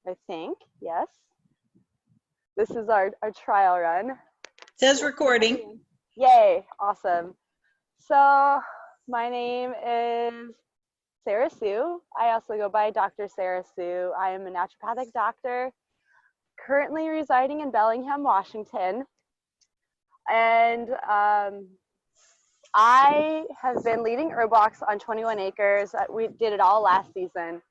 I think, yes. This is our trial run. Says recording. Yay, awesome. So my name is Sarah Sue. I also go by Dr. Sarah Sue. I am a naturopathic doctor, currently residing in Bellingham, Washington. And I have been leading herb walks on 21 acres. We did it all last season.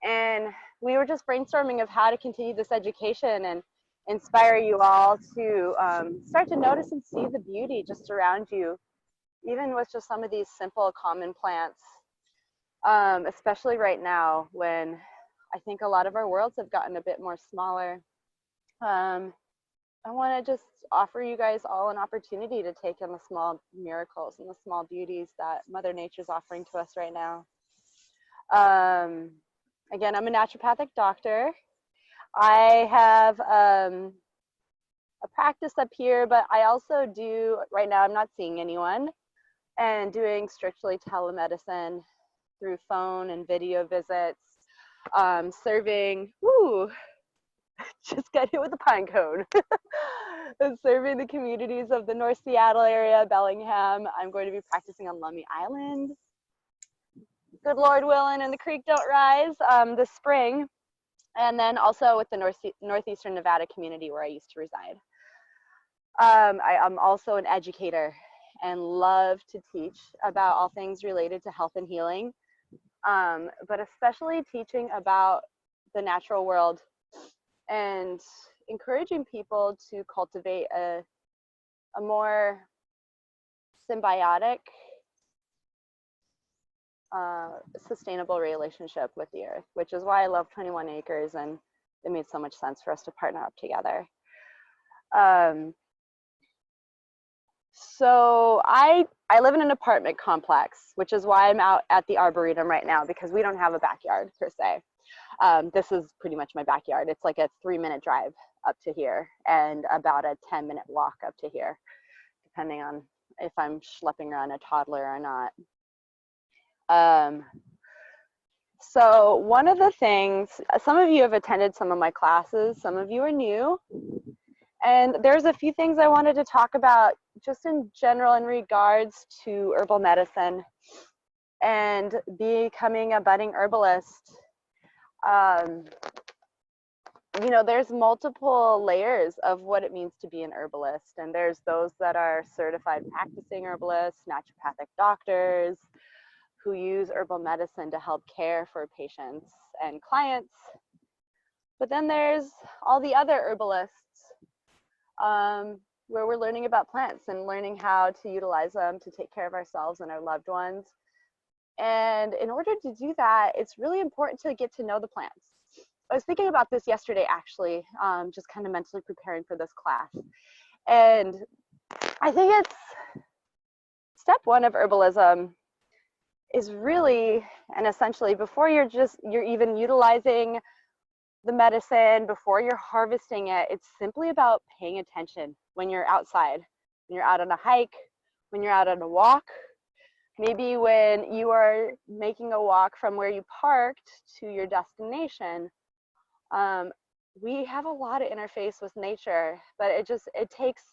And we were just brainstorming of how to continue this education and inspire you all to start to notice and see the beauty just around you, even with just some of these simple, common plants, especially right now when I think a lot of our worlds have gotten a bit more smaller. I want to just offer you guys all an opportunity to take in the small miracles and the small beauties that Mother Nature's offering to us right now. Again, I'm a naturopathic doctor. I have a practice up here, but I also do, right now I'm not seeing anyone, and doing strictly telemedicine through phone and video visits, serving, just got hit with a pine cone. Serving the communities of the North Seattle area, Bellingham. I'm going to be practicing on Lummi Island. Good Lord willing, and the creek don't rise this spring. And then also with the northeastern Nevada community where I used to reside. I'm also an educator and love to teach about all things related to health and healing, but especially teaching about the natural world and encouraging people to cultivate a more symbiotic, sustainable relationship with the earth, which is why I love 21 acres, and it made so much sense for us to partner up together. So I live in an apartment complex, which is why I'm out at the Arboretum right now, because we don't have a backyard per se. This is pretty much my backyard. It's like a 3-minute drive up to here and about a 10-minute walk up to here, depending on if I'm schlepping around a toddler or not. So one of the things, some of you have attended some of my classes, some of you are new, and there's a few things I wanted to talk about just in general in regards to herbal medicine and becoming a budding herbalist. You know, there's multiple layers of what it means to be an herbalist, and there's those that are certified practicing herbalists, naturopathic doctors, who use herbal medicine to help care for patients and clients. But then there's all the other herbalists where we're learning about plants and learning how to utilize them to take care of ourselves and our loved ones. And in order to do that, it's really important to get to know the plants. I was thinking about this yesterday, actually, just kind of mentally preparing for this class. And I think it's step one of herbalism is really and essentially before you're even utilizing the medicine, before you're harvesting it, it's simply about paying attention when you're outside, when you're out on a hike, when you're out on a walk, maybe when you are making a walk from where you parked to your destination. We have a lot of interface with nature, but it takes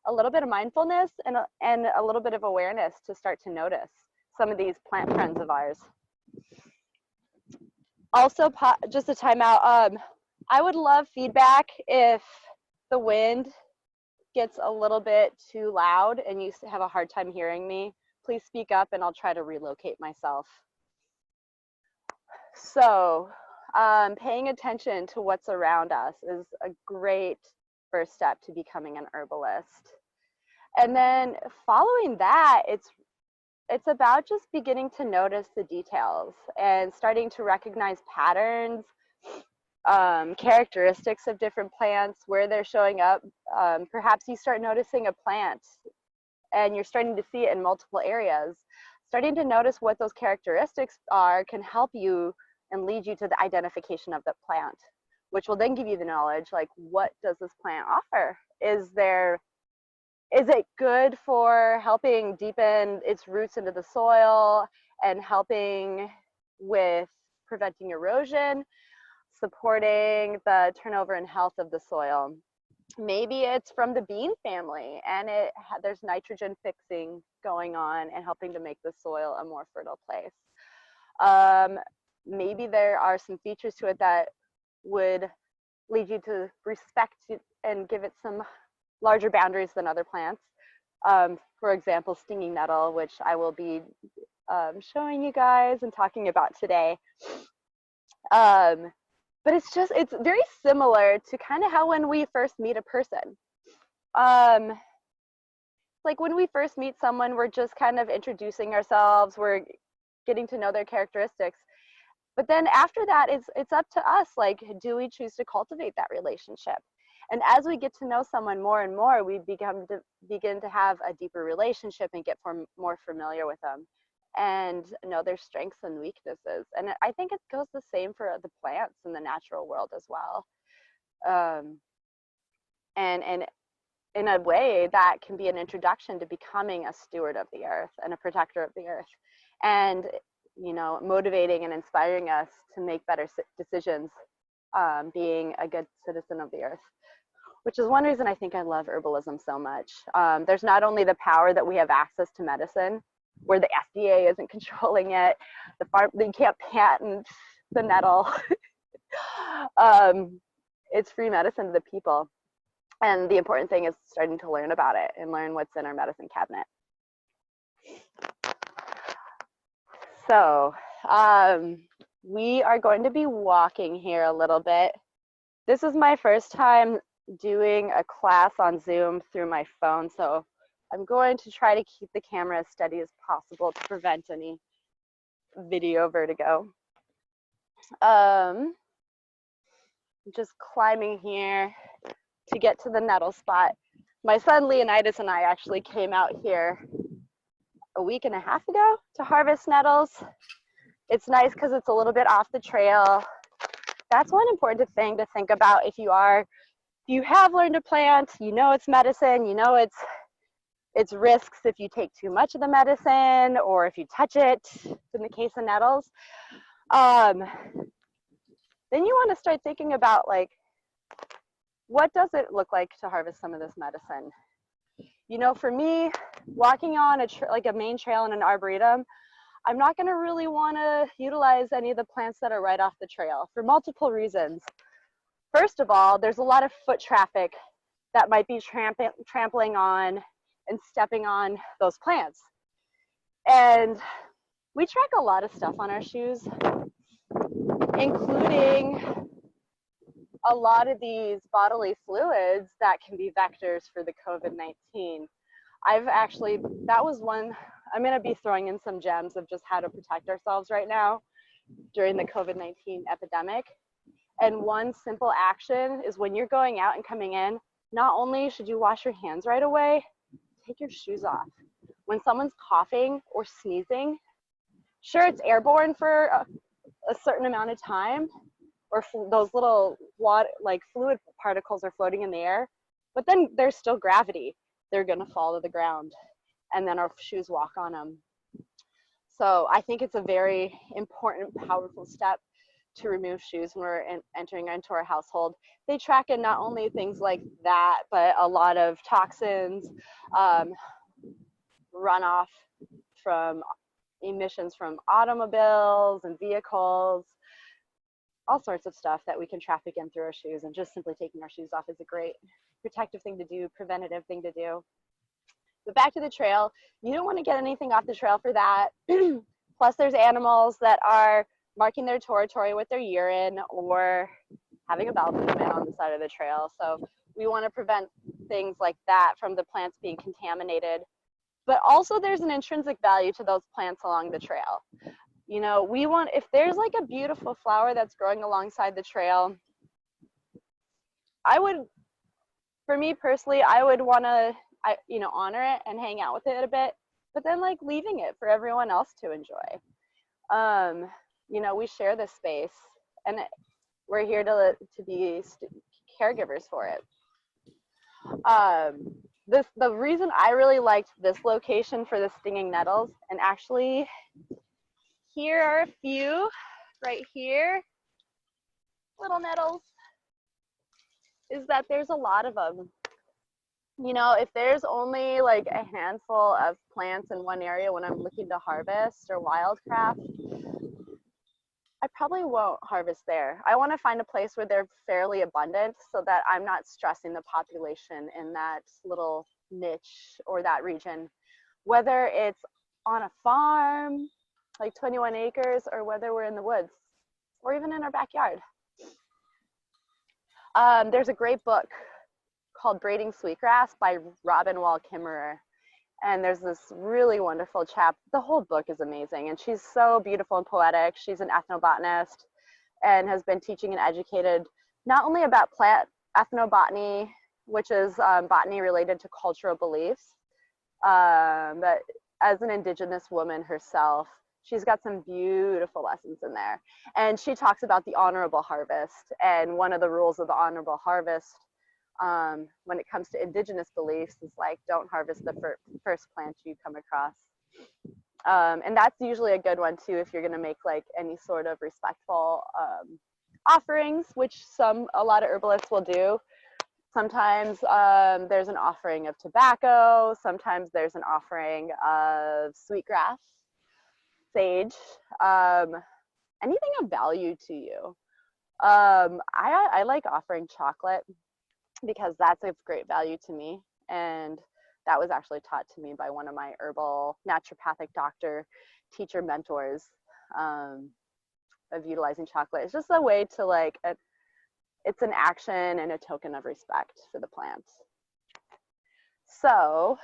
a little bit of mindfulness and a little bit of awareness to start to notice some of these plant friends of ours. Also, just a timeout, I would love feedback if the wind gets a little bit too loud and you have a hard time hearing me. Please speak up and I'll try to relocate myself. So, paying attention to what's around us is a great first step to becoming an herbalist. And then following that, it's about just beginning to notice the details and starting to recognize patterns, characteristics of different plants, where they're showing up. Perhaps you start noticing a plant and you're starting to see it in multiple areas. Starting to notice what those characteristics are can help you and lead you to the identification of the plant, which will then give you the knowledge, like, what does this plant offer? Is it good for helping deepen its roots into the soil and helping with preventing erosion? supporting the turnover and health of the soil. Maybe it's from the bean family and there's nitrogen fixing going on and helping to make the soil a more fertile place. Maybe there are some features to it that would lead you to respect and give it some larger boundaries than other plants. For example, stinging nettle, which I will be showing you guys and talking about today. But it's very similar to kind of how when we first meet a person. Like when we first meet someone, we're just kind of introducing ourselves, we're getting to know their characteristics. But then after that, it's up to us, like, do we choose to cultivate that relationship? And as we get to know someone more and more, we begin to have a deeper relationship and get more familiar with them and know their strengths and weaknesses. And I think it goes the same for the plants in the natural world as well. And in a way, that can be an introduction to becoming a steward of the earth and a protector of the earth. And, you know, motivating and inspiring us to make better decisions, being a good citizen of the earth. Which is one reason I think I love herbalism so much. There's not only the power that we have access to medicine, where the FDA isn't controlling it, they can't patent the nettle. It's free medicine to the people. And the important thing is starting to learn about it and learn what's in our medicine cabinet. So we are going to be walking here a little bit. This is my first time doing a class on Zoom through my phone, so I'm going to try to keep the camera as steady as possible to prevent any video vertigo. Just climbing here to get to the nettle spot. My son Leonidas and I actually came out here a week and a half ago to harvest nettles. It's nice because it's a little bit off the trail. That's one important thing to think about if you have learned to plant, you know it's medicine, you know it's risks if you take too much of the medicine or if you touch it, in the case of nettles. Then you want to start thinking about, like, what does it look like to harvest some of this medicine? You know, for me, walking on a main trail in an arboretum, I'm not going to really want to utilize any of the plants that are right off the trail for multiple reasons. First of all, there's a lot of foot traffic that might be trampling on and stepping on those plants. And we track a lot of stuff on our shoes, including a lot of these bodily fluids that can be vectors for the COVID-19. That was one, I'm going to be throwing in some gems of just how to protect ourselves right now during the COVID-19 epidemic. And one simple action is when you're going out and coming in, not only should you wash your hands right away, take your shoes off. When someone's coughing or sneezing, sure, it's airborne for a certain amount of time, or those little fluid particles are floating in the air, but then there's still gravity. They're gonna fall to the ground, and then our shoes walk on them. So I think it's a very important, powerful step to remove shoes when we're entering into our household. They track in not only things like that, but a lot of toxins, runoff from emissions from automobiles and vehicles, all sorts of stuff that we can traffic in through our shoes, and just simply taking our shoes off is a great protective thing to do, preventative thing to do. But back to the trail, you don't want to get anything off the trail for that. Plus there's animals that are marking their territory with their urine or having a bowel movement on the side of the trail. So we want to prevent things like that from the plants being contaminated. But also there's an intrinsic value to those plants along the trail. You know, if there's like a beautiful flower that's growing alongside the trail, for me personally, I would want to, honor it and hang out with it a bit, but then like leaving it for everyone else to enjoy. We share this space, and we're here to be caregivers for it. The reason I really liked this location for the stinging nettles, and actually here are a few right here. little nettles is that there's a lot of them. You know, if there's only like a handful of plants in one area when I'm looking to harvest or wildcraft, I probably won't harvest there. I want to find a place where they're fairly abundant so that I'm not stressing the population in that little niche or that region, whether it's on a farm, like 21 acres, or whether we're in the woods or even in our backyard. There's a great book called Braiding Sweetgrass by Robin Wall Kimmerer. And there's this really wonderful chap. The whole book is amazing. And she's so beautiful and poetic. She's an ethnobotanist and has been teaching and educated not only about plant ethnobotany, which is botany related to cultural beliefs, but as an indigenous woman herself, she's got some beautiful lessons in there. And she talks about the honorable harvest. And one of the rules of the honorable harvest when it comes to indigenous beliefs is like, don't harvest the first plant you come across. And that's usually a good one too if you're going to make like any sort of respectful offerings, which a lot of herbalists will do. Sometimes there's an offering of tobacco, sometimes there's an offering of sweetgrass, sage, anything of value to you. I like offering chocolate because that's of great value to me. And that was actually taught to me by one of my herbal naturopathic doctor teacher mentors, of utilizing chocolate. It's just a way to like, it's an action and a token of respect for the plant. So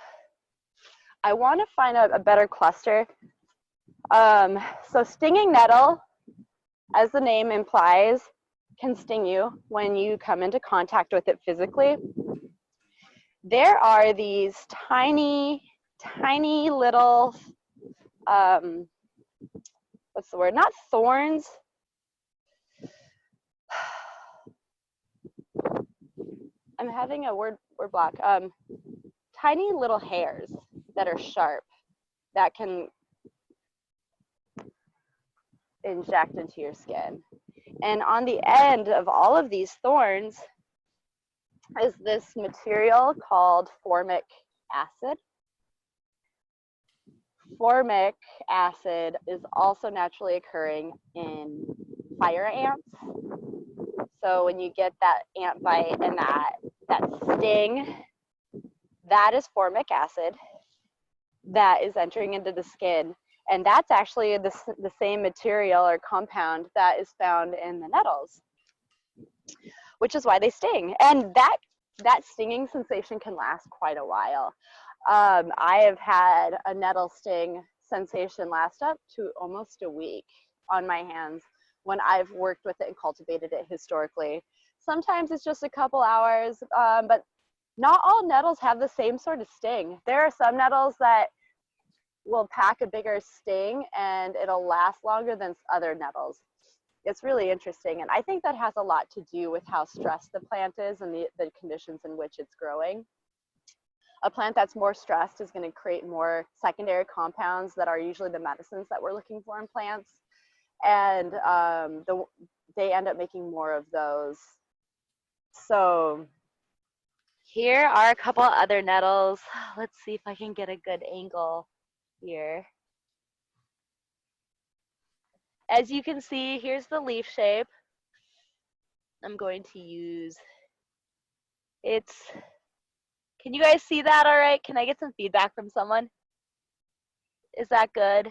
I want to find a better cluster. So stinging nettle, as the name implies, can sting you when you come into contact with it physically. There are these tiny little, what's the word? Not thorns. I'm having a word block. Tiny little hairs that are sharp that can inject into your skin. And on the end of all of these thorns is this material called formic acid. Formic acid is also naturally occurring in fire ants. So when you get that ant bite and that sting, that is formic acid that is entering into the skin. And that's actually the same material or compound that is found in the nettles, which is why they sting. And that stinging sensation can last quite a while. I have had a nettle sting sensation last up to almost a week on my hands when I've worked with it and cultivated it historically. Sometimes it's just a couple hours, but not all nettles have the same sort of sting. There are some nettles that will pack a bigger sting and it'll last longer than other nettles. It's really interesting. And I think that has a lot to do with how stressed the plant is and the conditions in which it's growing. A plant that's more stressed is going to create more secondary compounds that are usually the medicines that we're looking for in plants. And they end up making more of those. So here are a couple other nettles. Let's see if I can get a good angle here. As you can see, here's the leaf shape. I'm going to use, can you guys see that all right? Can I get some feedback from someone? Is that good?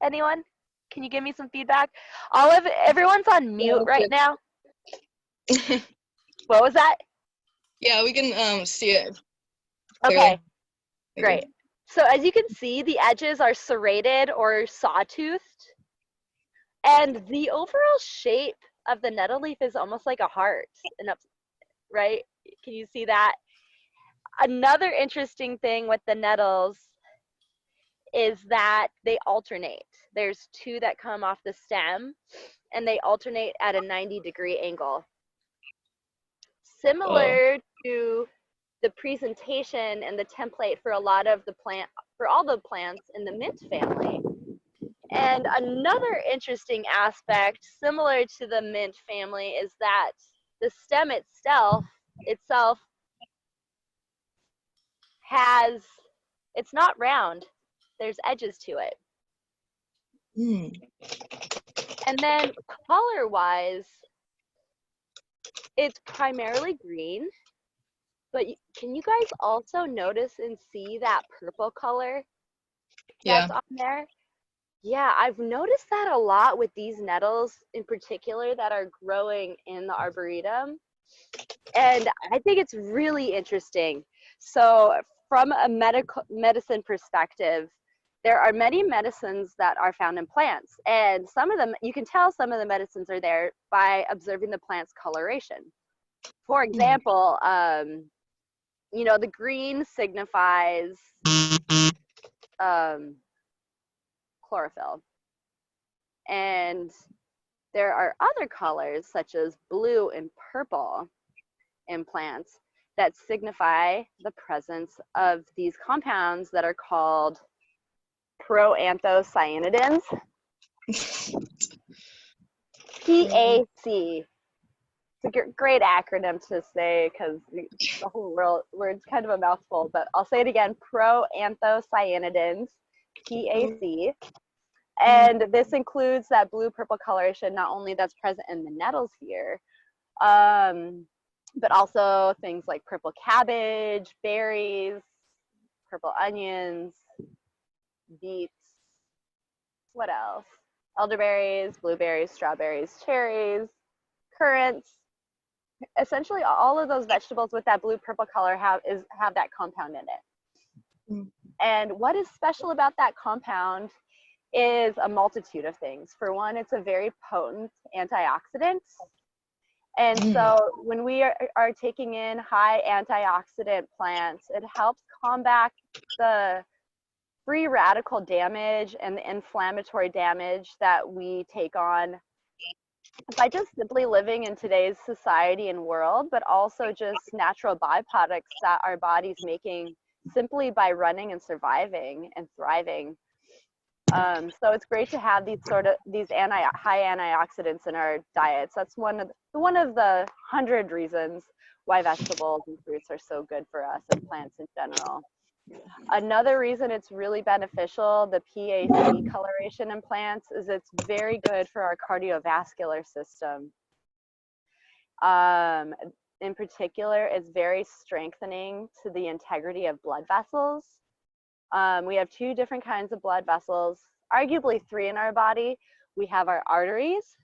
Anyone? Can you give me some feedback? Everyone's on mute right now. What was that? Yeah, we can see it. Okay, great. So as you can see, the edges are serrated or sawtoothed. And the overall shape of the nettle leaf is almost like a heart, right? Can you see that? Another interesting thing with the nettles is that they alternate. There's two that come off the stem and they alternate at a 90-degree angle. Similar to the presentation and the template for a lot of the all the plants in the mint family. And another interesting aspect, similar to the mint family, is that the stem itself it's not round. There's edges to it. Mm. And then color-wise, it's primarily green, but can you guys also notice and see that purple color that's on there? Yeah, I've noticed that a lot with these nettles in particular that are growing in the arboretum. And I think it's really interesting. So from a medicine perspective, there are many medicines that are found in plants. And some of them, you can tell some of the medicines are there by observing the plant's coloration. For example, you know, the green signifies chlorophyll. And there are other colors such as blue and purple in plants that signify the presence of these compounds that are called proanthocyanidins. PAC. It's a great acronym to say because the whole word's kind of a mouthful, but I'll say it again, proanthocyanidins, PAC. And this includes that blue-purple coloration, not only that's present in the nettles here, but also things like purple cabbage, berries, purple onions, beets, what else? Elderberries, blueberries, strawberries, cherries, currants. Essentially, all of those vegetables with that blue-purple color have that compound in it. Mm. And what is special about that compound is a multitude of things. For one, it's a very potent antioxidant. And so when we are taking in high antioxidant plants, it helps combat the free radical damage and the inflammatory damage that we take on by just simply living in today's society and world, but also just natural byproducts that our body's making simply by running and surviving and thriving. So it's great to have these high antioxidants in our diets. That's one of the 100 reasons why vegetables and fruits are so good for us and plants in general. Another reason it's really beneficial, the PAC coloration in plants, is it's very good for our cardiovascular system. In particular, it's very strengthening to the integrity of blood vessels. We have two different kinds of blood vessels, arguably three in our body. We have our arteries,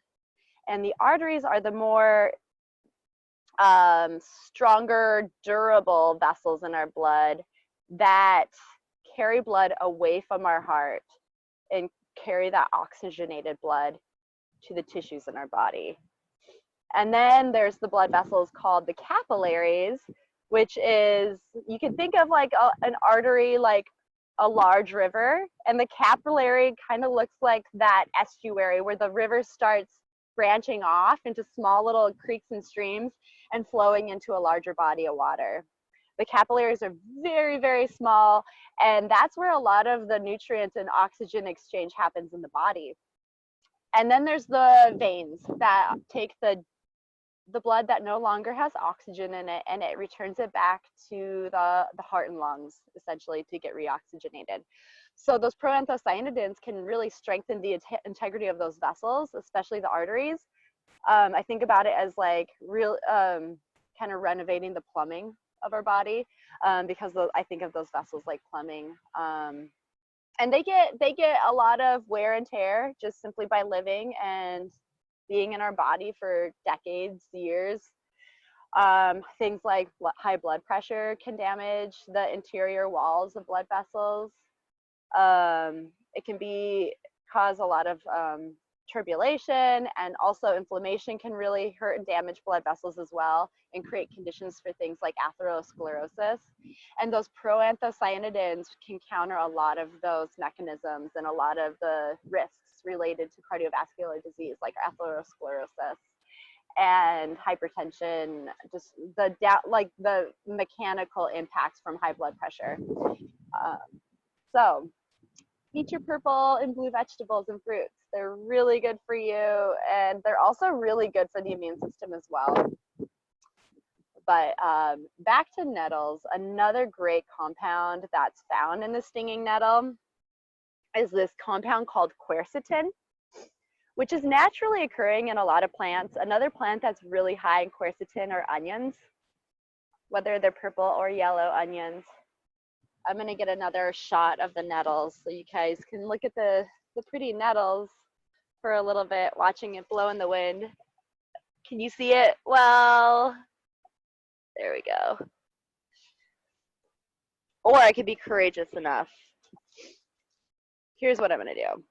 and the arteries are the more stronger, durable vessels in our blood that carry blood away from our heart and carry that oxygenated blood to the tissues in our body. And then there's the blood vessels called the capillaries, which is, you can think of like an artery like a large river, and the capillary kind of looks like that estuary where the river starts branching off into small little creeks and streams and flowing into a larger body of water. The capillaries are very, very small, and that's where a lot of the nutrients and oxygen exchange happens in the body. And then there's the veins that take the blood that no longer has oxygen in it, and it returns it back to the heart and lungs, essentially, to get reoxygenated. So those proanthocyanidins can really strengthen the integrity of those vessels, especially the arteries. I think about it as like real kind of renovating the plumbing of our body, because I think of those vessels like plumbing. And they get a lot of wear and tear just simply by living and being in our body for decades, years. Things like high blood pressure can damage the interior walls of blood vessels. It can cause a lot of turbulation, and also inflammation can really hurt and damage blood vessels as well and create conditions for things like atherosclerosis. And those proanthocyanidins can counter a lot of those mechanisms and a lot of the risks related to cardiovascular disease like atherosclerosis and hypertension, just the mechanical impacts from high blood pressure. So eat your purple and blue vegetables and fruits. They're really good for you, and they're also really good for the immune system as well. But back to nettles, another great compound that's found in the stinging nettle is this compound called quercetin, which is naturally occurring in a lot of plants. Another plant that's really high in quercetin are onions, whether they're purple or yellow onions. I'm gonna get another shot of the nettles so you guys can look at the pretty nettles for a little bit, watching it blow in the wind. Can you see it? Well, there we go. Or I could be courageous enough. Here's what I'm gonna do.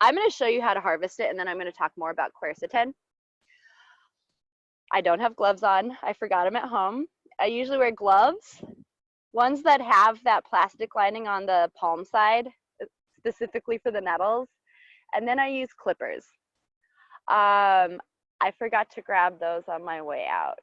I'm gonna show you how to harvest it, and then I'm gonna talk more about quercetin. I don't have gloves on. I forgot them at home. I usually wear gloves, ones that have that plastic lining on the palm side, specifically for the nettles. And then I use clippers. I forgot to grab those on my way out.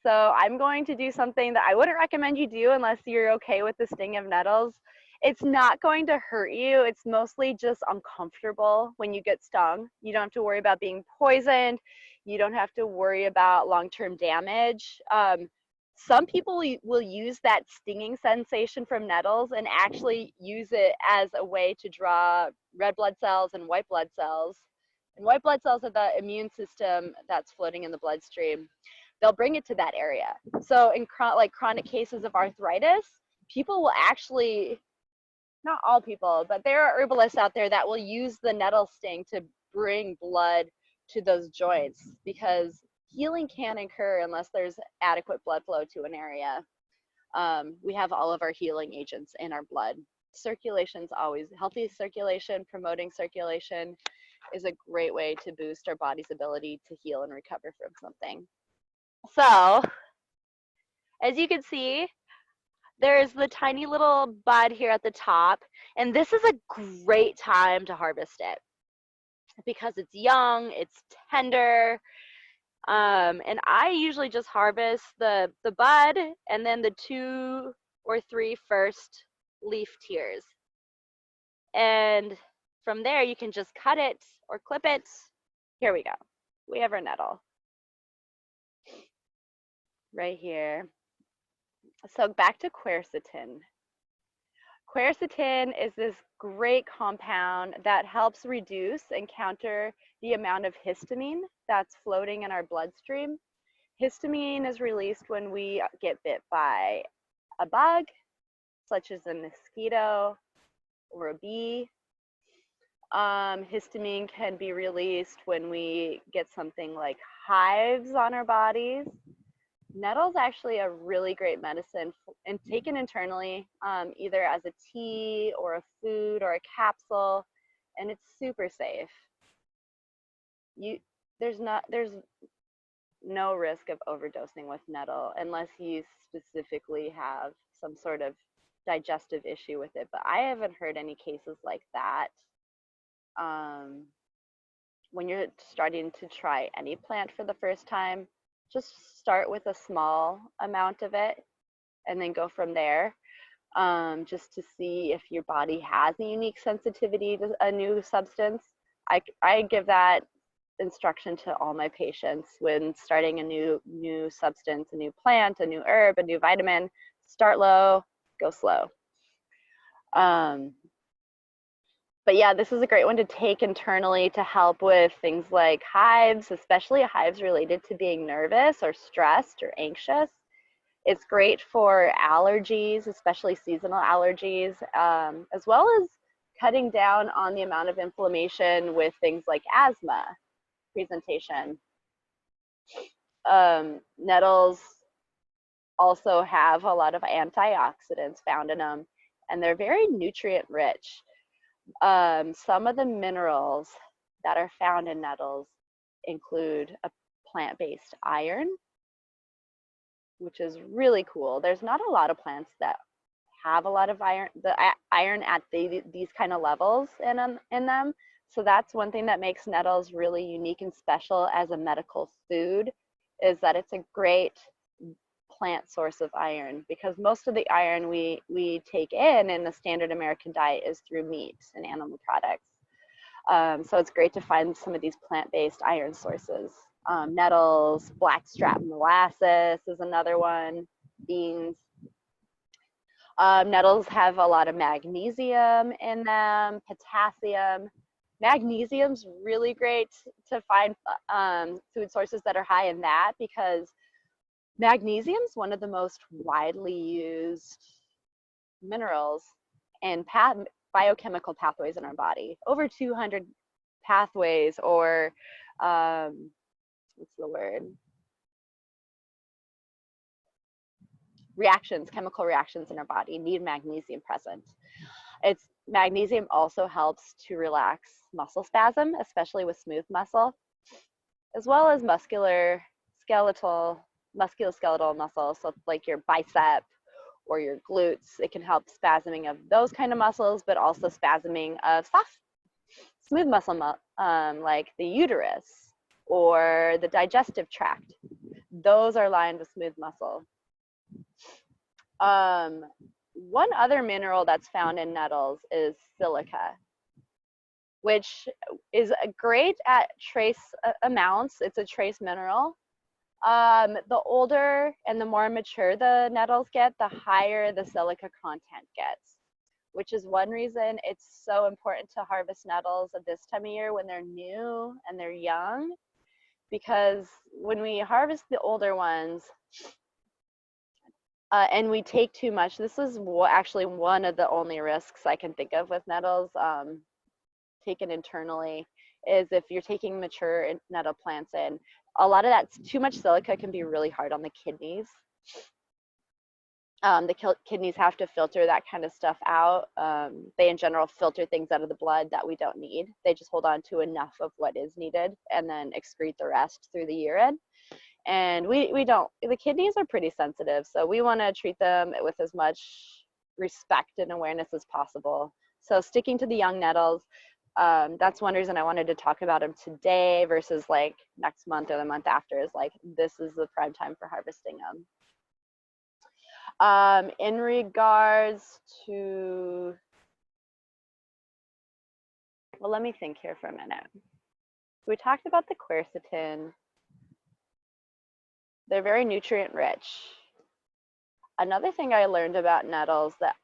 So I'm going to do something that I wouldn't recommend you do unless you're okay with the sting of nettles. It's not going to hurt you. It's mostly just uncomfortable when you get stung. You don't have to worry about being poisoned. You don't have to worry about long-term damage. Some people will use that stinging sensation from nettles and actually use it as a way to draw red blood cells and white blood cells. And white blood cells are the immune system that's floating in the bloodstream. They'll bring it to that area. So in like chronic cases of arthritis, people will actually, not all people, but there are herbalists out there that will use the nettle sting to bring blood to those joints, because healing can't occur unless there's adequate blood flow to an area. We have all of our healing agents in our blood. Circulation's always healthy. Circulation, promoting circulation is a great way to boost our body's ability to heal and recover from something. So, as you can see, there's the tiny little bud here at the top, and this is a great time to harvest it because it's young, it's tender, and I usually just harvest the bud and then the 2 or 3 first leaf tiers. And from there, you can just cut it or clip it. Here we go. We have our nettle right here. So back to quercetin. Quercetin is this great compound that helps reduce and counter the amount of histamine that's floating in our bloodstream. Histamine is released when we get bit by a bug, such as a mosquito or a bee. Histamine can be released when we get something like hives on our bodies. Nettle's actually a really great medicine and taken internally, either as a tea or a food or a capsule, and it's super safe. There's no risk of overdosing with nettle unless you specifically have some sort of digestive issue with it, but I haven't heard any cases like that. When you're starting to try any plant for the first time, just start with a small amount of it and then go from there, just to see if your body has a unique sensitivity to a new substance. I give that instruction to all my patients when starting a new substance, a new plant, a new herb, a new vitamin. Start low, go slow. But yeah, this is a great one to take internally to help with things like hives, especially hives related to being nervous or stressed or anxious. It's great for allergies, especially seasonal allergies, as well as cutting down on the amount of inflammation with things like asthma presentation. Nettles also have a lot of antioxidants found in them, and they're very nutrient rich. Some of the minerals that are found in nettles include a plant-based iron, which is really cool. There's not a lot of plants that have a lot of iron, iron at these kind of levels in them. So that's one thing that makes nettles really unique and special as a medical food, is that it's a great plant source of iron, because most of the iron we take in the standard American diet is through meat and animal products. So it's great to find some of these plant-based iron sources. Nettles, blackstrap molasses is another one, beans. Nettles have a lot of magnesium in them, potassium. Magnesium's really great to find food sources that are high in that, because magnesium is one of the most widely used minerals and biochemical pathways in our body. Over 200 pathways, or what's the word? Reactions, chemical reactions in our body need magnesium present. Magnesium also helps to relax muscle spasm, especially with smooth muscle, as well as musculoskeletal muscle. So like your bicep or your glutes, it can help spasming of those kind of muscles, but also spasming of soft, smooth muscle, like the uterus or the digestive tract. Those are lined with smooth muscle. One other mineral that's found in nettles is silica, which is great at trace amounts. It's a trace mineral. The older and the more mature the nettles get, the higher the silica content gets, which is one reason it's so important to harvest nettles at this time of year when they're new and they're young, because when we harvest the older ones, and we take too much, this is actually one of the only risks I can think of with nettles taken internally, is if you're taking mature nettle plants in, a lot of that too much silica can be really hard on the kidneys. The kidneys have to filter that kind of stuff out. They in general filter things out of the blood that we don't need. They just hold on to enough of what is needed and then excrete the rest through the urine. And we don't, the kidneys are pretty sensitive, so we want to treat them with as much respect and awareness as possible. So sticking to the young nettles, that's one reason I wanted to talk about them today versus like next month or the month after, is like this is the prime time for harvesting them. In regards to, well, let me think here for a minute. We talked about the quercetin. They're very nutrient rich. Another thing I learned about nettles that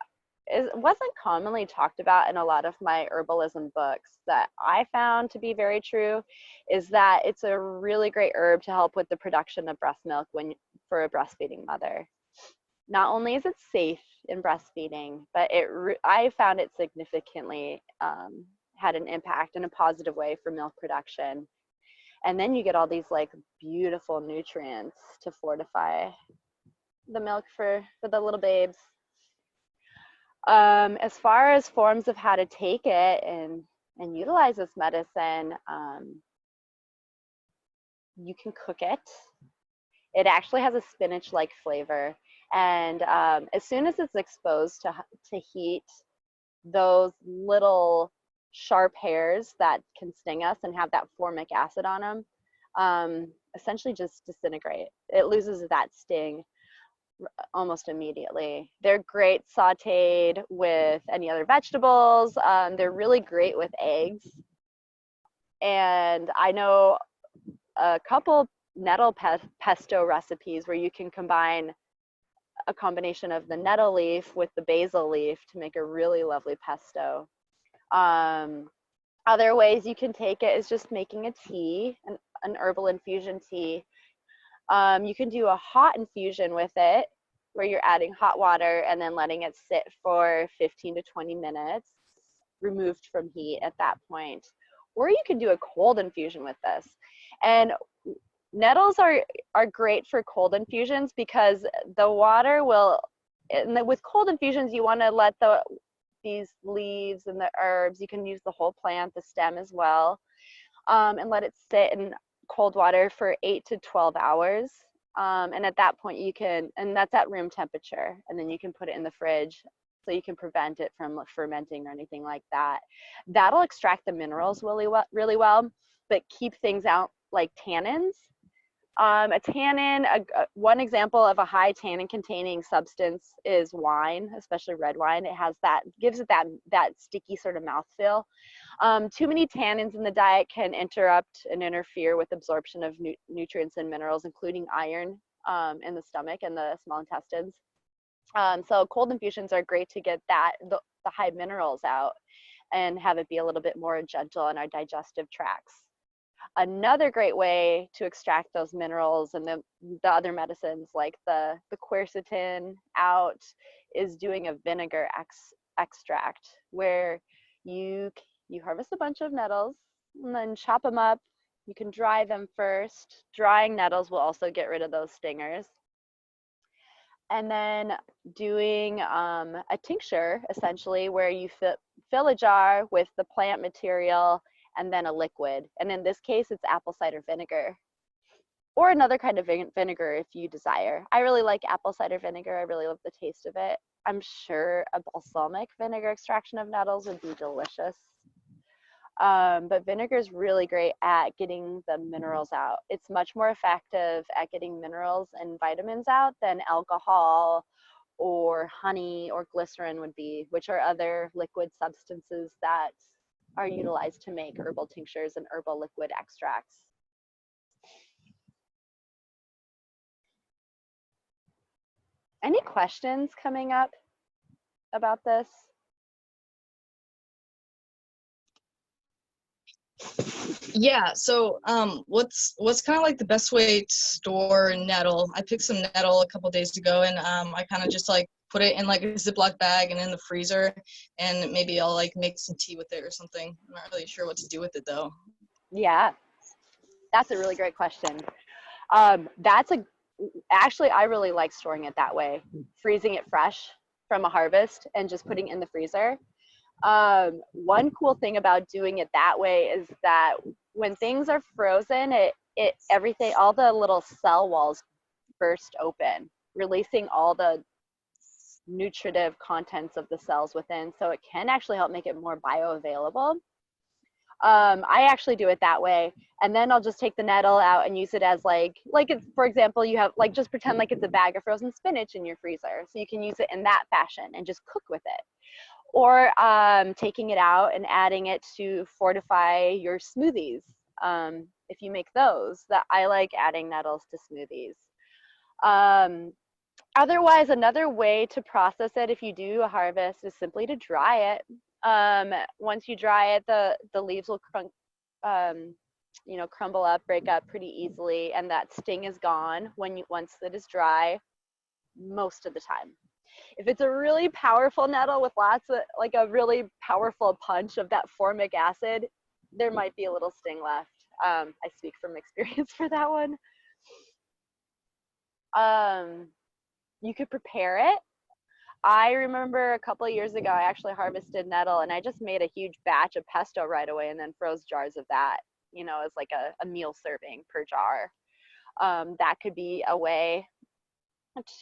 wasn't commonly talked about in a lot of my herbalism books that I found to be very true is that it's a really great herb to help with the production of breast milk for a breastfeeding mother. Not only is it safe in breastfeeding, but I found it significantly had an impact in a positive way for milk production. And then you get all these like beautiful nutrients to fortify the milk for the little babes. As far as forms of how to take it and utilize this medicine, you can cook it. It actually has a spinach-like flavor. And as soon as it's exposed to heat, those little sharp hairs that can sting us and have that formic acid on them essentially just disintegrate. It loses that sting almost immediately. They're great sauteed with any other vegetables. They're really great with eggs. And I know a couple nettle pesto recipes where you can combine a combination of the nettle leaf with the basil leaf to make a really lovely pesto. Other ways you can take it is just making a tea, an herbal infusion tea. You can do a hot infusion with it, where you're adding hot water and then letting it sit for 15 to 20 minutes, removed from heat at that point. Or you can do a cold infusion with this. And nettles are great for cold infusions because the water will, with cold infusions, you want to let these leaves and the herbs, you can use the whole plant, the stem as well, and let it sit in cold water for 8 to 12 hours. And at that point you can, and that's at room temperature, and then you can put it in the fridge so you can prevent it from fermenting or anything like that. That'll extract the minerals really well, but keep things out like tannins. A tannin, one example of a high tannin containing substance is wine, especially red wine. It has that, gives it that sticky sort of mouthfeel. Too many tannins in the diet can interrupt and interfere with absorption of nutrients and minerals, including iron in the stomach and the small intestines. So cold infusions are great to get the high minerals out and have it be a little bit more gentle on our digestive tracts. Another great way to extract those minerals and the other medicines like the quercetin out is doing a vinegar extract where you harvest a bunch of nettles and then chop them up. You can dry them first. Drying nettles will also get rid of those stingers. And then doing a tincture, essentially, where you fill a jar with the plant material and then a liquid. And in this case, it's apple cider vinegar or another kind of vinegar if you desire. I really like apple cider vinegar. I really love the taste of it. I'm sure a balsamic vinegar extraction of nettles would be delicious. But vinegar is really great at getting the minerals out. It's much more effective at getting minerals and vitamins out than alcohol or honey or glycerin would be, which are other liquid substances that are utilized to make herbal tinctures and herbal liquid extracts. Any questions coming up about this? Yeah, so what's kind of like the best way to store nettle? I picked some nettle a couple days ago, and I kind of just like put it in like a Ziploc bag and in the freezer, and maybe I'll like make some tea with it or something. I'm not really sure what to do with it though. Yeah, that's a really great question. Actually, I really like storing it that way, freezing it fresh from a harvest and just putting it in the freezer. One cool thing about doing it that way is that when things are frozen, everything, all the little cell walls burst open, releasing all the nutritive contents of the cells within. So it can actually help make it more bioavailable. I actually do it that way, and then I'll just take the nettle out and use it as like it's, for example, you have like, just pretend like it's a bag of frozen spinach in your freezer, so you can use it in that fashion and just cook with it. Or taking it out and adding it to fortify your smoothies. If you make those, that I like adding nettles to smoothies. Otherwise, another way to process it if you do a harvest is simply to dry it. Once you dry it, the leaves will crumble up, break up pretty easily, and that sting is gone once it is dry, most of the time. If it's a really powerful nettle with lots of, like a really powerful punch of that formic acid, there might be a little sting left. I speak from experience for that one. You could prepare it. I remember a couple of years ago, I actually harvested nettle and I just made a huge batch of pesto right away and then froze jars of that, as like a meal serving per jar. That could be a way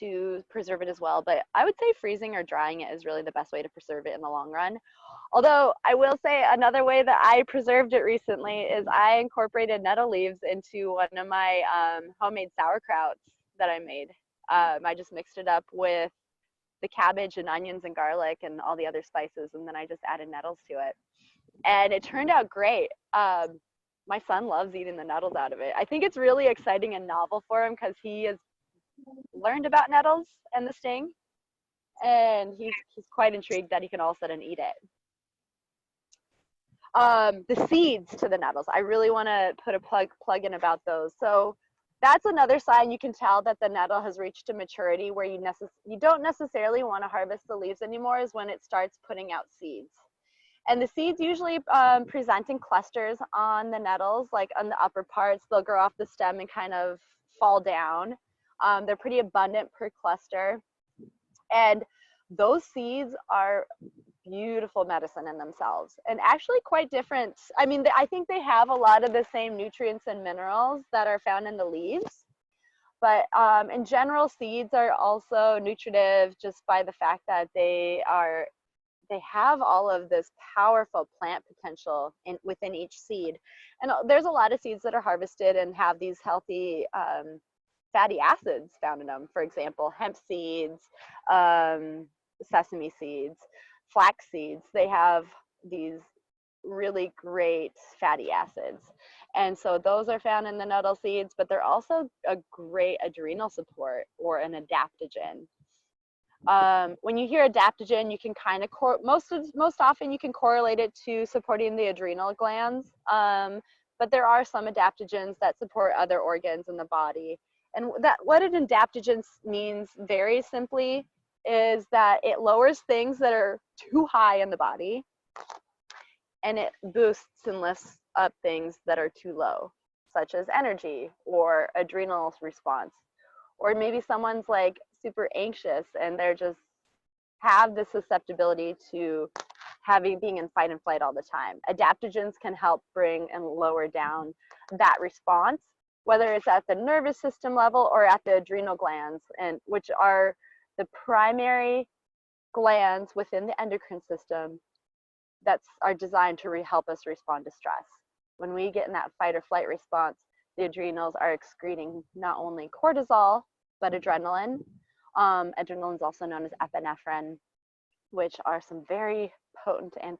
to preserve it as well, but I would say freezing or drying it is really the best way to preserve it in the long run. Although I will say another way that I preserved it recently is I incorporated nettle leaves into one of my homemade sauerkrauts that I made. I just mixed it up with the cabbage and onions and garlic and all the other spices, and then I just added nettles to it, and it turned out great. My son loves eating the nettles out of it. I think it's really exciting and novel for him because he has learned about nettles and the sting, and he's quite intrigued that he can all of a sudden eat it. The seeds to the nettles, I really want to put a plug in about those. So that's another sign you can tell that the nettle has reached a maturity where you don't necessarily want to harvest the leaves anymore, is when it starts putting out seeds. And the seeds usually present in clusters on the nettles, like on the upper parts. They'll grow off the stem and kind of fall down. They're pretty abundant per cluster. And those seeds are beautiful medicine in themselves, and actually quite different. I mean, I think they have a lot of the same nutrients and minerals that are found in the leaves, but in general, seeds are also nutritive just by the fact that they they have all of this powerful plant potential within each seed. And there's a lot of seeds that are harvested and have these healthy fatty acids found in them. For example, hemp seeds, sesame seeds, flax seeds, they have these really great fatty acids. And so those are found in the nettle seeds, but they're also a great adrenal support or an adaptogen. When you hear adaptogen, you can kind of most often you can correlate it to supporting the adrenal glands, but there are some adaptogens that support other organs in the body. And what an adaptogen means very simply is that it lowers things that are too high in the body, and it boosts and lifts up things that are too low, such as energy or adrenal response. Or maybe someone's like super anxious and they're just have the susceptibility to being in fight and flight all the time. Adaptogens can help bring and lower down that response, whether it's at the nervous system level or at the adrenal glands, and which are the primary glands within the endocrine system that are designed to help us respond to stress. When we get in that fight or flight response, the adrenals are excreting not only cortisol, but adrenaline. Adrenaline is also known as epinephrine, which are some very potent and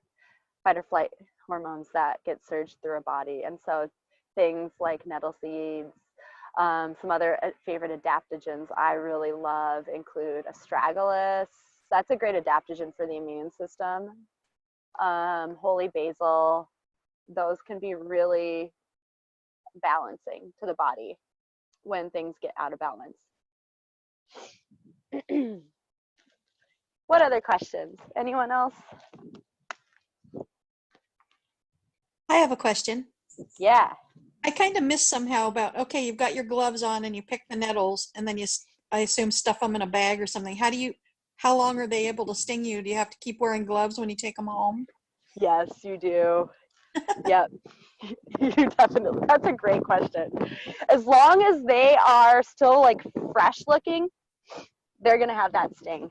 fight or flight hormones that get surged through a body. And so things like nettle seeds, some other favorite adaptogens I really love include astragalus. That's a great adaptogen for the immune system. Holy basil, those can be really balancing to the body when things get out of balance. What other questions? Anyone else? I have a question. Yeah. I kind of missed somehow about, okay, you've got your gloves on and you pick the nettles and then you, I assume, stuff them in a bag or something. How long are they able to sting you? Do you have to keep wearing gloves when you take them home? Yes, you do. Yep. You definitely. That's a great question. As long as they are still like fresh looking, they're going to have that sting.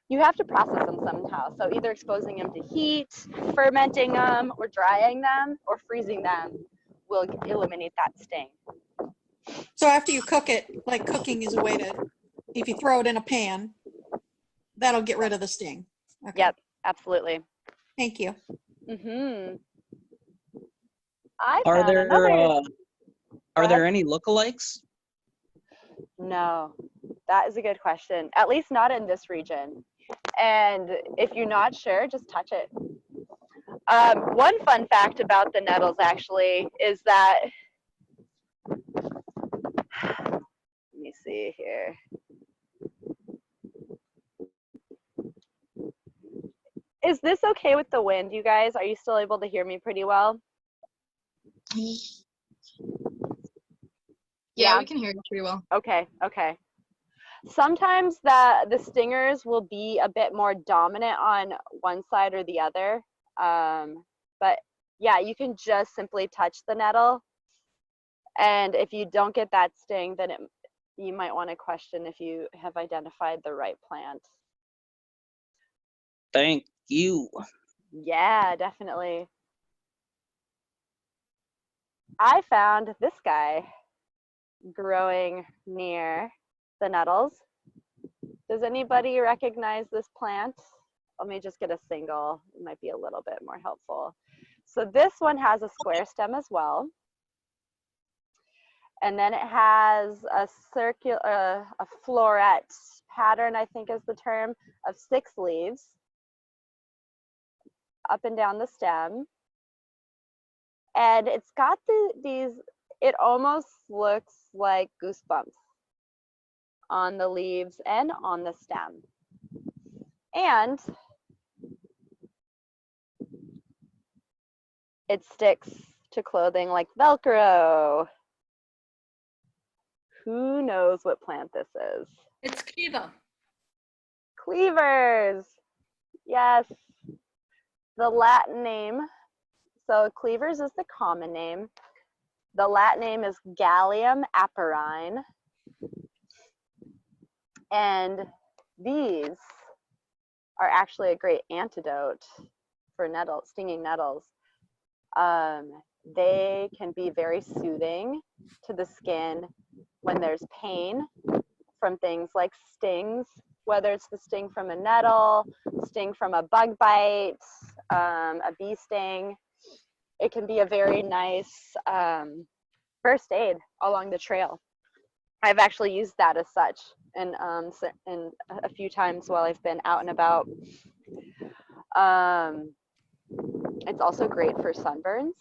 You have to process them somehow. So either exposing them to heat, fermenting them, or drying them, or freezing them will eliminate that sting. So after you cook it, like cooking is a way to, if you throw it in a pan, that'll get rid of the sting. Okay. Yep, absolutely. Thank you. Mm-hmm. Are there any lookalikes? No, that is a good question. At least not in this region. And if you're not sure, just touch it. One fun fact about the nettles actually is that, let me see here. Is this okay with the wind, you guys? Are you still able to hear me pretty well? Yeah, we can hear you pretty well. Okay, okay. Sometimes the stingers will be a bit more dominant on one side or the other. But yeah, you can just simply touch the nettle. And if you don't get that sting, then you might want to question if you have identified the right plant. Thank you. Yeah, definitely. I found this guy growing near the nettles. Does anybody recognize this plant? Let me just get a single. It might be a little bit more helpful. So this one has a square stem as well. And then it has a circular, a floret pattern, I think is the term, of 6 leaves up and down the stem. And it's got these, it almost looks like goosebumps on the leaves and on the stem. And it sticks to clothing like Velcro. Who knows what plant this is? It's cleaver. Cleavers. Yes. The Latin name. So cleavers is the common name. The Latin name is Gallium aparine. And these are actually a great antidote for stinging nettles. They can be very soothing to the skin when there's pain from things like stings, whether it's the sting from a nettle, sting from a bug bite, a bee sting. It can be a very nice first aid along the trail. I've actually used that as such in a few times while I've been out and about. It's also great for sunburns.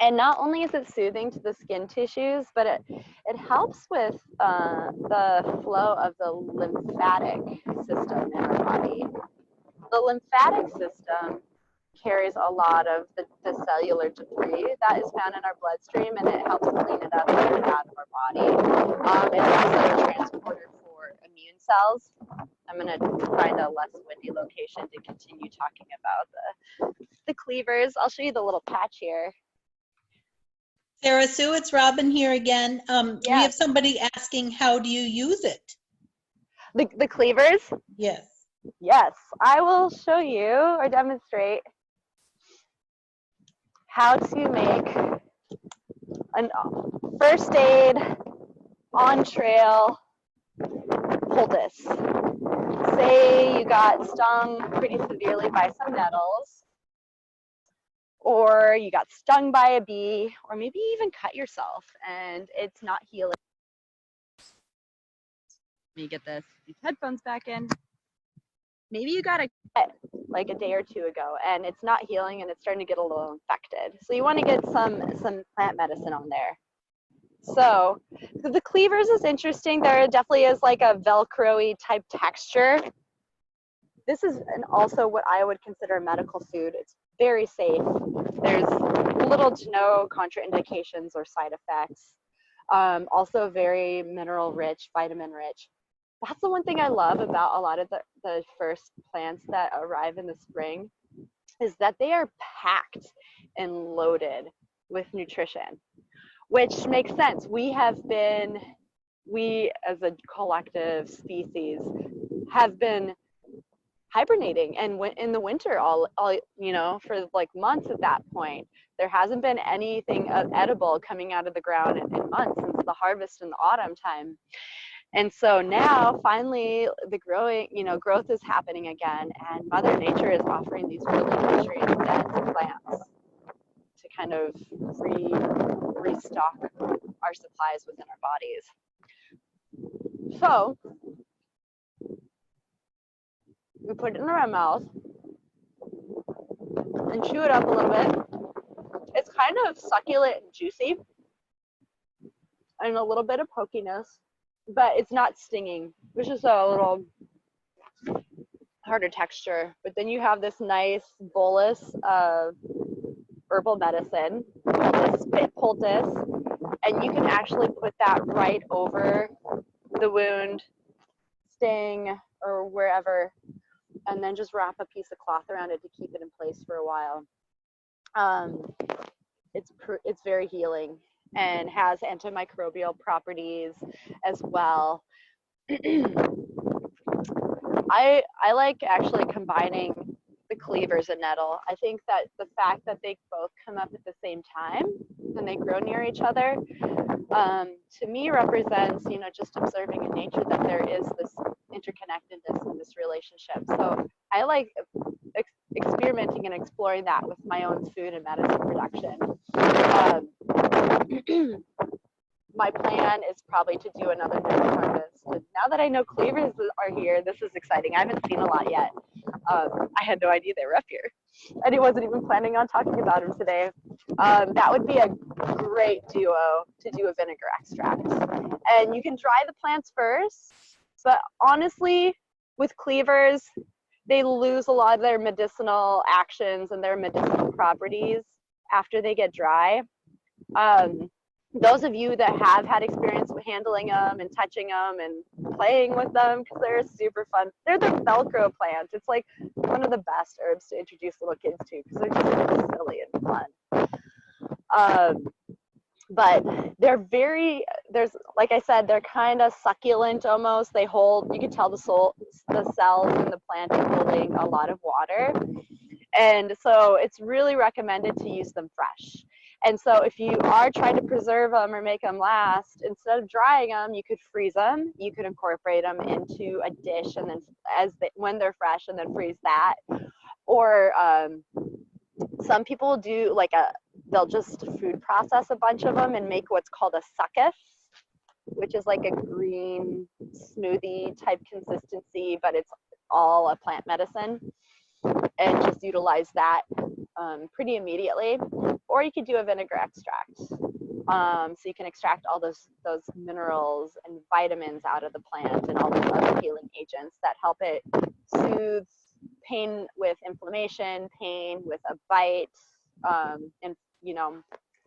And not only is it soothing to the skin tissues, but it helps with the flow of the lymphatic system in our body. The lymphatic system carries a lot of the cellular debris that is found in our bloodstream, and it helps clean it up and get it out of our body. It's also a transporter for immune cells. I'm going to find a less windy location to continue talking about the cleavers. I'll show you the little patch here. Sarah Sue, it's Robin here again. We Yes. have somebody asking, how do you use it? The cleavers? Yes. Yes, I will show you or demonstrate how to make a first aid on trail poultice. Say you got stung pretty severely by some nettles, or you got stung by a bee, or maybe even cut yourself and it's not healing. Let me get these headphones back in. Maybe you got a cut like a day or two ago and it's not healing and it's starting to get a little infected. So you want to get some plant medicine on there. So the cleavers is interesting. There definitely is like a Velcro-y type texture. This is also what I would consider a medical food. It's very safe. There's little to no contraindications or side effects. Also very mineral rich, vitamin rich. That's the one thing I love about a lot of the first plants that arrive in the spring is that they are packed and loaded with nutrition, which makes sense. We as a collective species have been hibernating and in the winter all for like months at that point. There hasn't been anything edible coming out of the ground in months since the harvest in the autumn time. And so now finally the growth is happening again, and Mother Nature is offering these really nutrient dense plants to kind of restock our supplies within our bodies. So we put it in our mouth and chew it up a little bit. It's kind of succulent and juicy and a little bit of pokiness, but it's not stinging, which is a little harder texture. But then you have this nice bolus of herbal medicine, this spit poultice, and you can actually put that right over the wound, sting, or wherever, and then just wrap a piece of cloth around it to keep it in place for a while. It's very healing and has antimicrobial properties as well. I like actually combining the cleavers and nettle. I think that the fact that they both come up at the same time and they grow near each other, to me represents, just observing in nature that there is this interconnectedness in this relationship. So I like experimenting and exploring that with my own food and medicine production. My plan is probably to do another nettle harvest. And now that I know cleavers are here, this is exciting. I haven't seen a lot yet. I had no idea they were up here. And I wasn't even planning on talking about them today. That would be a great duo to do a vinegar extract. And you can dry the plants first, but honestly, with cleavers, they lose a lot of their medicinal actions and their medicinal properties after they get dry. Those of you that have had experience with handling them and touching them and playing with them, because they're super fun. They're the Velcro plant. It's like one of the best herbs to introduce little kids to because they're just silly and fun. But there's, like I said, they're kind of succulent almost. They hold, you can tell the cells in the plant are holding a lot of water. And so it's really recommended to use them fresh. And so if you are trying to preserve them or make them last, instead of drying them, you could freeze them. You could incorporate them into a dish, and then when they're fresh, and then freeze that. Or some people do they'll just food process a bunch of them and make what's called a succus, which is like a green smoothie type consistency, but it's all a plant medicine, and just utilize that pretty immediately. Or you could do a vinegar extract. So you can extract all those minerals and vitamins out of the plant, and all those other healing agents that help it soothe pain with inflammation, pain with a bite, and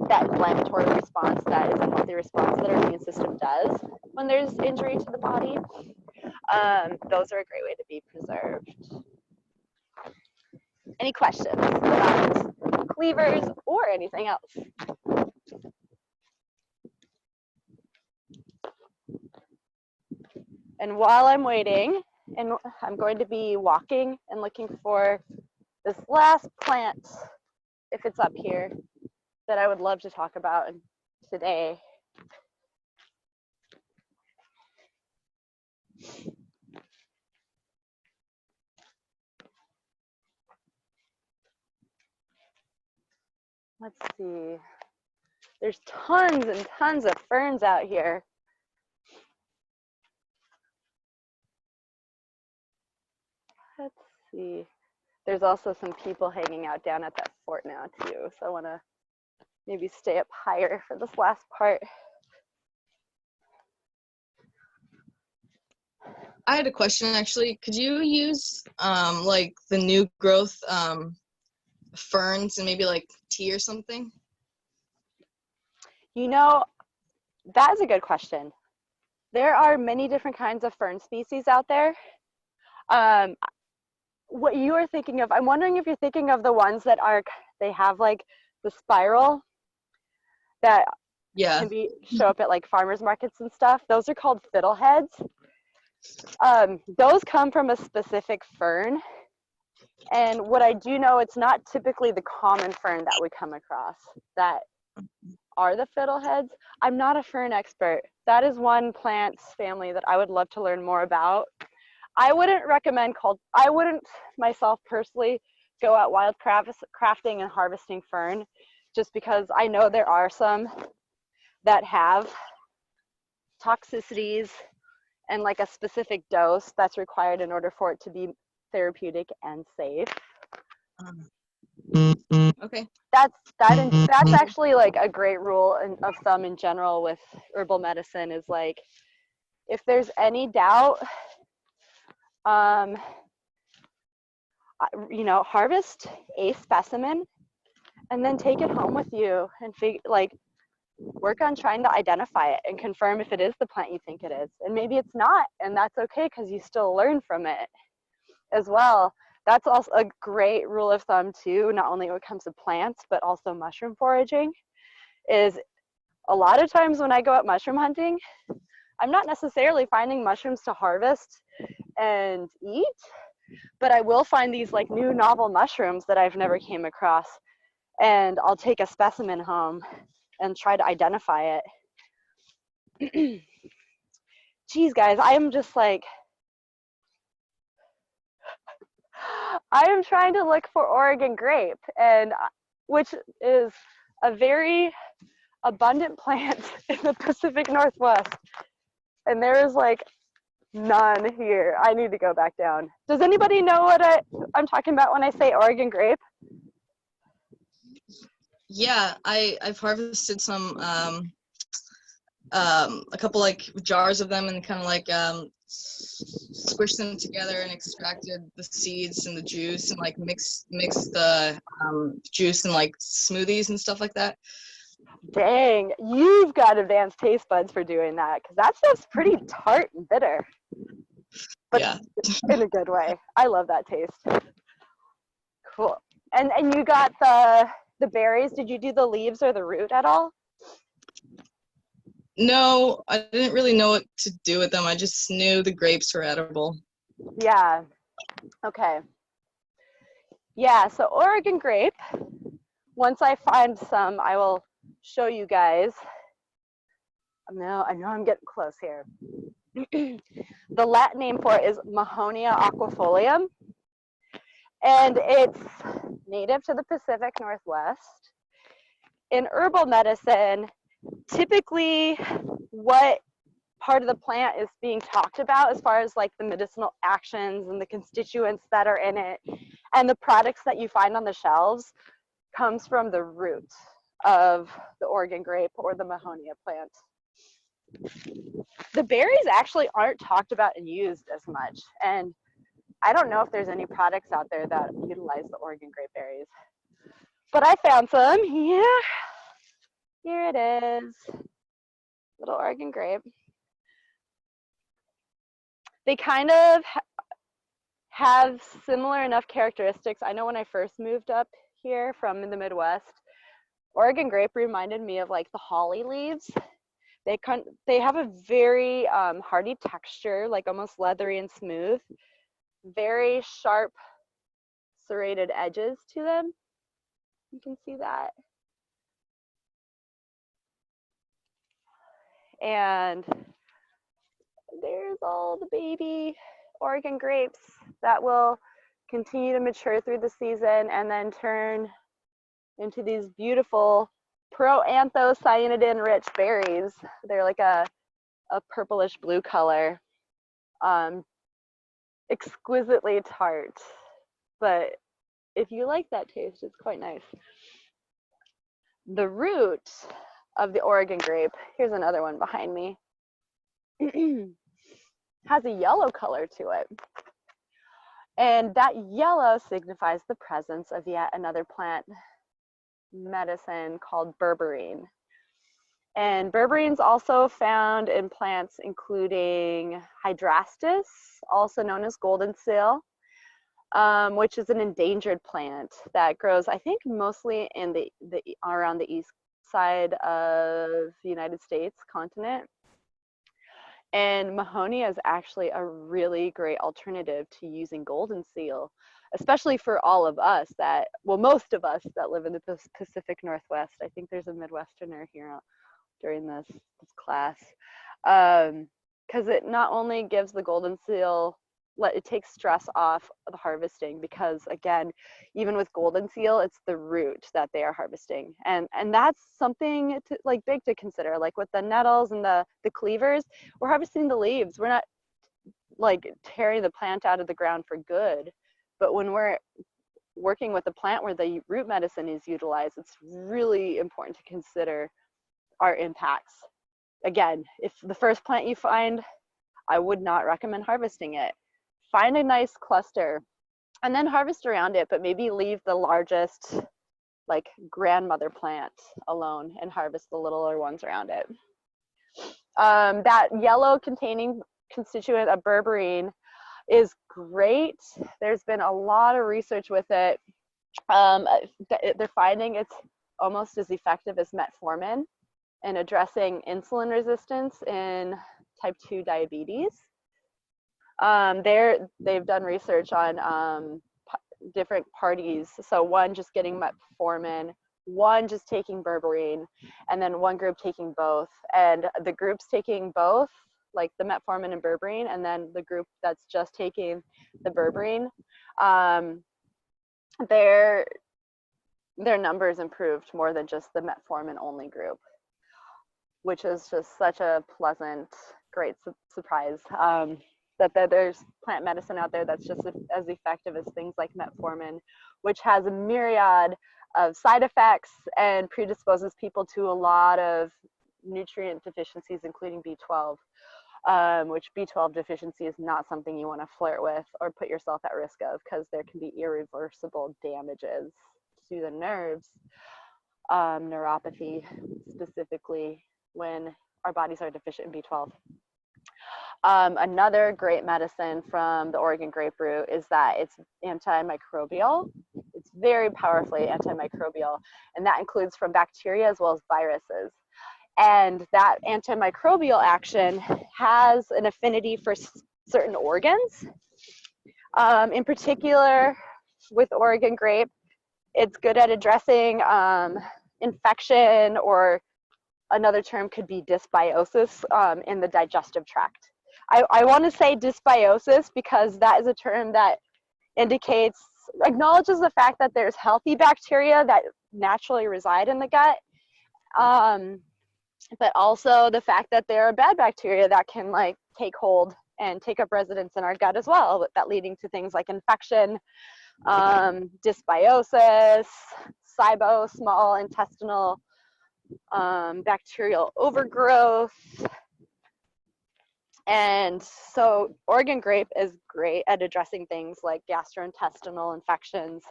that inflammatory response that is a healthy response that our immune system does when there's injury to the body. Those are a great way to be preserved. Any questions about cleavers or anything else? And while I'm waiting, and I'm going to be walking and looking for this last plant, if it's up here, that I would love to talk about today. Let's see. There's tons and tons of ferns out here. Let's see. There's also some people hanging out down at that fort now too, so I want to maybe stay up higher for this last part. I had a question actually. Could you use like the new growth ferns and maybe like tea or something? That is a good question. There are many different kinds of fern species out there. What you are thinking of, I'm wondering if you're thinking of the ones that they have like the spiral that can show up at like farmers markets and stuff. Those are called fiddleheads. Those come from a specific fern. And what I do know, it's not typically the common fern that we come across that are the fiddleheads. I'm not a fern expert. That is one plant family that I would love to learn more about. I wouldn't myself personally go out wild crafting and harvesting fern, just because I know there are some that have toxicities and like a specific dose that's required in order for it to be therapeutic and safe. Okay. That's actually like a great rule of thumb in general with herbal medicine, is like, if there's any doubt, harvest a specimen and then take it home with you and work on trying to identify it and confirm if it is the plant you think it is. And maybe it's not, and that's okay, because you still learn from it as well. That's also a great rule of thumb too, not only when it comes to plants, but also mushroom foraging, is a lot of times when I go out mushroom hunting, I'm not necessarily finding mushrooms to harvest and eat, but I will find these like new novel mushrooms that I've never came across, and I'll take a specimen home and try to identify it. Geez, guys, I am just like, I am trying to look for Oregon grape, and which is a very abundant plant in the Pacific Northwest, and there is like none here. I need to go back down. Does anybody know what I'm talking about when I say Oregon grape? Yeah, I've harvested some a couple like jars of them and kind of like squished them together and extracted the seeds and the juice and like mixed the juice and like smoothies and stuff like that. Dang, you've got advanced taste buds for doing that, because that stuff's pretty tart and bitter, but yeah, in a good way. I love that taste. Cool. And you got the berries. Did you do the leaves or the root at all? No, I didn't really know what to do with them. I just knew the grapes were edible. Yeah. Okay. Yeah, so Oregon grape, once I find some, I will show you guys. I know I'm getting close here. The Latin name for it is Mahonia aquifolium, and it's native to the Pacific Northwest. In herbal medicine, typically what part of the plant is being talked about as far as like the medicinal actions and the constituents that are in it and the products that you find on the shelves comes from the root of the Oregon grape or the Mahonia plant. The berries actually aren't talked about and used as much, and I don't know if there's any products out there that utilize the Oregon grape berries, but I found some. Yeah, here it is, little Oregon grape. They kind of have similar enough characteristics. I know when I first moved up here from in the Midwest, Oregon grape reminded me of like the holly leaves. They have a very hardy texture, like almost leathery and smooth, very sharp serrated edges to them. You can see that. And there's all the baby Oregon grapes that will continue to mature through the season and then turn into these beautiful proanthocyanidin rich berries. They're like a purplish blue color, exquisitely tart, but if you like that taste, it's quite nice. The root of the Oregon grape, here's another one behind me, has a yellow color to it. And that yellow signifies the presence of yet another plant medicine called berberine. And berberine is also found in plants including hydrastis, also known as golden seal, which is an endangered plant that grows, I think, mostly in around the east side of the United States continent. And Mahonia is actually a really great alternative to using golden seal, especially for all of us that, well, most of us that live in the Pacific Northwest. I think there's a Midwesterner here during this class, because it not only gives the golden seal, it takes stress off the harvesting, because again, even with golden seal, it's the root that they are harvesting, and that's something to, like, big to consider. Like with the nettles and the cleavers, we're harvesting the leaves. We're not like tearing the plant out of the ground for good, but when we're working with a plant where the root medicine is utilized, it's really important to consider our impacts. Again, if the first plant you find, I would not recommend harvesting it. Find a nice cluster and then harvest around it, but maybe leave the largest, like, grandmother plant alone and harvest the littler ones around it. That yellow containing constituent of berberine is great. There's been a lot of research with it. They're finding it's almost as effective as metformin in addressing insulin resistance in type 2 diabetes. They've done research on different parties. So one just getting metformin, one just taking berberine, and then one group taking both. And the groups taking both, like the metformin and berberine, and then the group that's just taking the berberine, their numbers improved more than just the metformin only group, which is just such a pleasant, great surprise. That there's plant medicine out there that's just as effective as things like metformin, which has a myriad of side effects and predisposes people to a lot of nutrient deficiencies, including B12, which B12 deficiency is not something you want to flirt with or put yourself at risk of, because there can be irreversible damages to the nerves, neuropathy specifically, when our bodies are deficient in B12. Another great medicine from the Oregon grape root is that it's antimicrobial. It's very powerfully antimicrobial, and that includes from bacteria as well as viruses. And that antimicrobial action has an affinity for certain organs. In particular, with Oregon grape, it's good at addressing infection, or another term could be dysbiosis in the digestive tract. I want to say dysbiosis because that is a term that acknowledges the fact that there's healthy bacteria that naturally reside in the gut, but also the fact that there are bad bacteria that can like take hold and take up residence in our gut as well, that leading to things like infection, dysbiosis, SIBO, small intestinal bacterial overgrowth. And so Oregon grape is great at addressing things like gastrointestinal infections.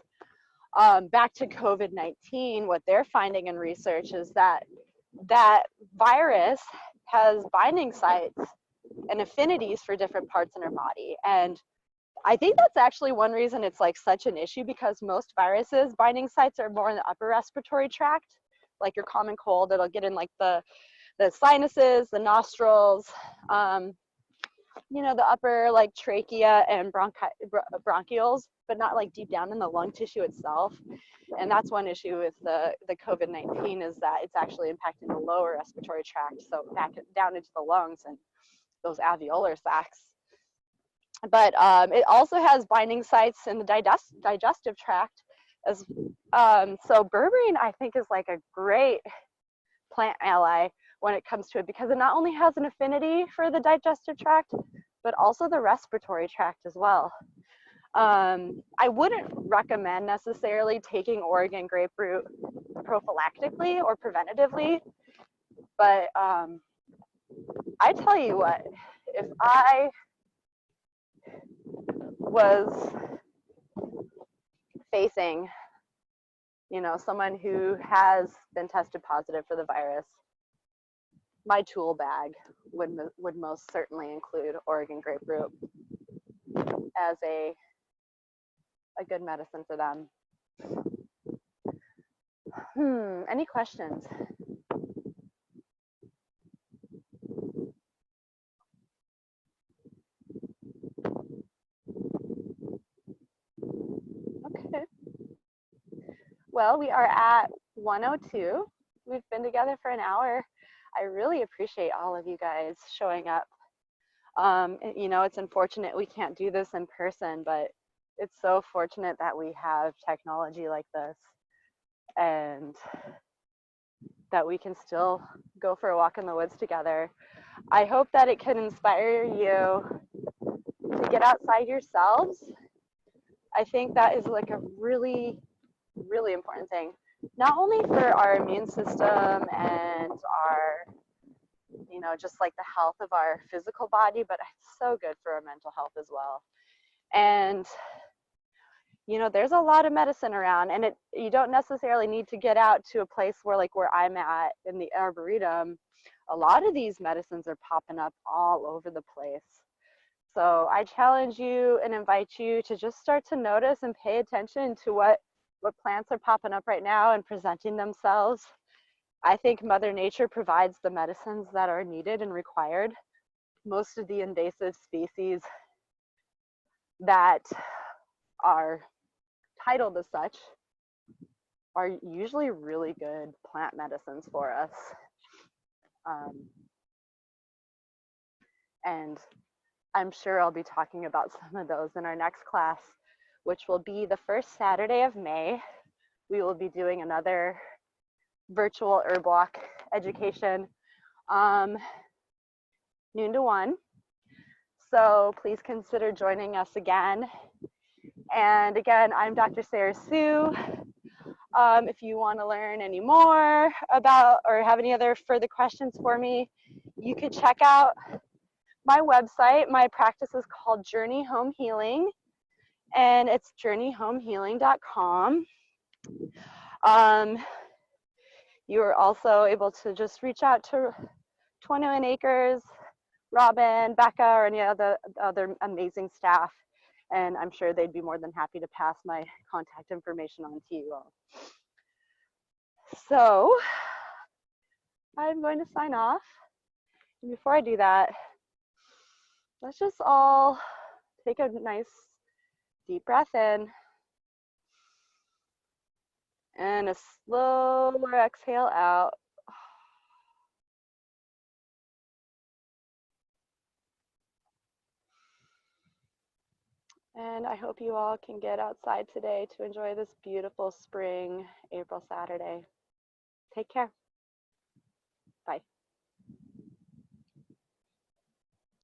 Back to COVID-19, what they're finding in research is that virus has binding sites and affinities for different parts in our body. And I think that's actually one reason it's like such an issue, because most viruses binding sites are more in the upper respiratory tract, like your common cold. It'll get in like the sinuses, the nostrils, you know, the upper like trachea and bronchioles, but not like deep down in the lung tissue itself. And that's one issue with the COVID-19, is that it's actually impacting the lower respiratory tract, so back down into the lungs and those alveolar sacs. But it also has binding sites in the digestive tract. So berberine, I think, is like a great plant ally when it comes to it, because it not only has an affinity for the digestive tract, but also the respiratory tract as well. I wouldn't recommend necessarily taking Oregon grape root prophylactically or preventatively, but I tell you what, if I was facing, you know, someone who has been tested positive for the virus, my tool bag would most certainly include Oregon grape root as a good medicine for them. Any questions? Okay. Well, we are at 1:02. We've been together for an hour. I really appreciate all of you guys showing up. You know, it's unfortunate we can't do this in person, but it's so fortunate that we have technology like this, and that we can still go for a walk in the woods together. I hope that it can inspire you to get outside yourselves. I think that is like a really, really important thing, not only for our immune system and our, you know, just like the health of our physical body, but it's so good for our mental health as well. And you know, there's a lot of medicine around, and you don't necessarily need to get out to a place where I'm at in the Arboretum. A lot of these medicines are popping up all over the place. So I challenge you and invite you to just start to notice and pay attention to what plants are popping up right now and presenting themselves. I think Mother Nature provides the medicines that are needed and required. Most of the invasive species that are titled as such are usually really good plant medicines for us. And I'm sure I'll be talking about some of those in our next class, which will be the first Saturday of May. We will be doing another virtual herb walk education, noon to 1. So please consider joining us again. And again, I'm Dr. Sarah Sue. If you want to learn any more about or have any other further questions for me, you could check out my website. My practice is called Journey Home Healing, and it's journeyhomehealing.com. You are also able to just reach out to 21 Acres, Robin, Becca, or any other amazing staff, and I'm sure they'd be more than happy to pass my contact information on to you all. So I'm going to sign off. And before I do that, let's just all take a nice deep breath in and a slower exhale out. And I hope you all can get outside today to enjoy this beautiful spring April Saturday. Take care.